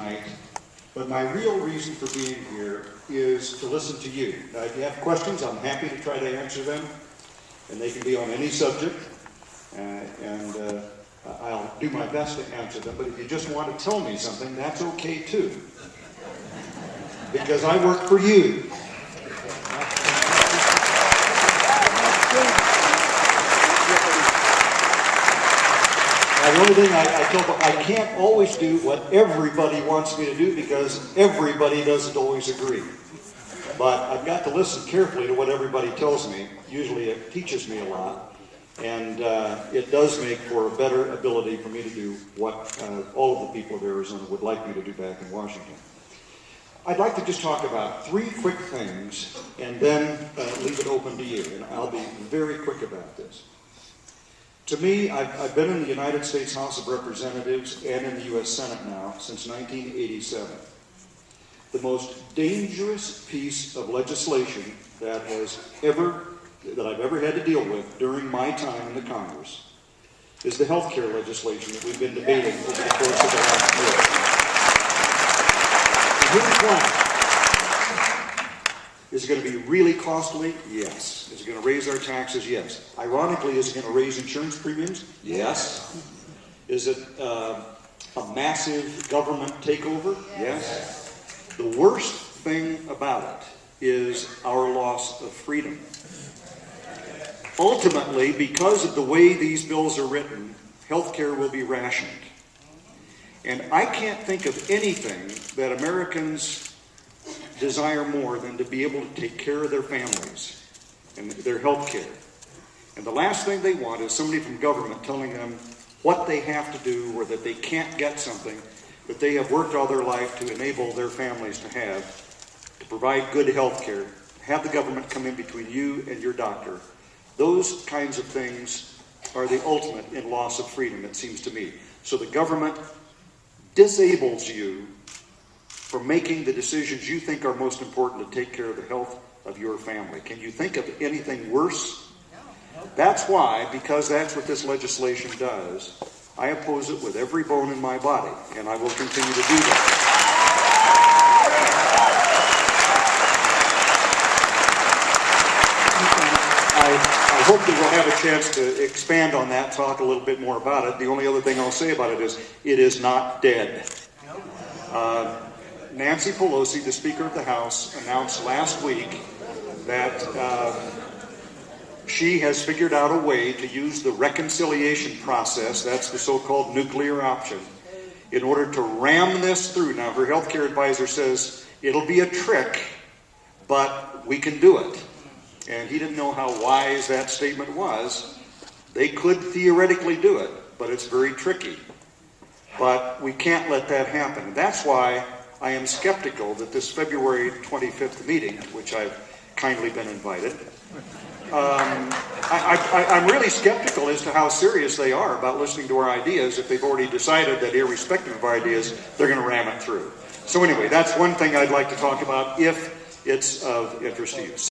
tonight, but my real reason for being here is to listen to you. Now, if you have questions, I'm happy to try to answer them, and they can be on any subject, and I'll do my best to answer them, but if you just want to tell me something, that's okay too, because I work for you. The only thing I tell them, I can't always do what everybody wants me to do because everybody doesn't always agree. But I've got to listen carefully to what everybody tells me. Usually it teaches me a lot, and it does make for a better ability for me to do what all of the people of Arizona would like me to do back in Washington. I'd like to just talk about 3 quick things and then leave it open to you, and I'll be very quick about this. To me, I've been in the United States House of Representatives and in the U.S. Senate now since 1987. The most dangerous piece of legislation that I've ever had to deal with during my time in the Congress is the health care legislation that we've been debating over the course of the last year. And here's why. Is it going to be really costly? Yes. Is it going to raise our taxes? Yes. Ironically, is it going to raise insurance premiums? Yes. Is it a massive government takeover? Yes. The worst thing about it is our loss of freedom. Ultimately, because of the way these bills are written, health care will be rationed. And I can't think of anything that Americans desire more than to be able to take care of their families and their health care. And the last thing they want is somebody from government telling them what they have to do or that they can't get something that they have worked all their life to enable their families to have, to provide good health care, have the government come in between you and your doctor. Those kinds of things are the ultimate in loss of freedom, it seems to me. So the government disables you from making the decisions you think are most important to take care of the health of your family. Can you think of anything worse? That's why, because that's what this legislation does, I oppose it with every bone in my body, and I will continue to do that. I hope that we'll have a chance to expand on that, talk a little bit more about it. The only other thing I'll say about it is not dead. Nancy Pelosi, the Speaker of the House, announced last week that she has figured out a way to use the reconciliation process, that's the so-called nuclear option, in order to ram this through. Now, her health care advisor says it'll be a trick, but we can do it. And he didn't know how wise that statement was. They could theoretically do it, but it's very tricky. But we can't let that happen. That's why I am skeptical that this February 25th meeting, which I've kindly been invited, I'm really skeptical as to how serious they are about listening to our ideas if they've already decided that irrespective of our ideas, they're going to ram it through. So anyway, that's one thing I'd like to talk about if it's of interest to you.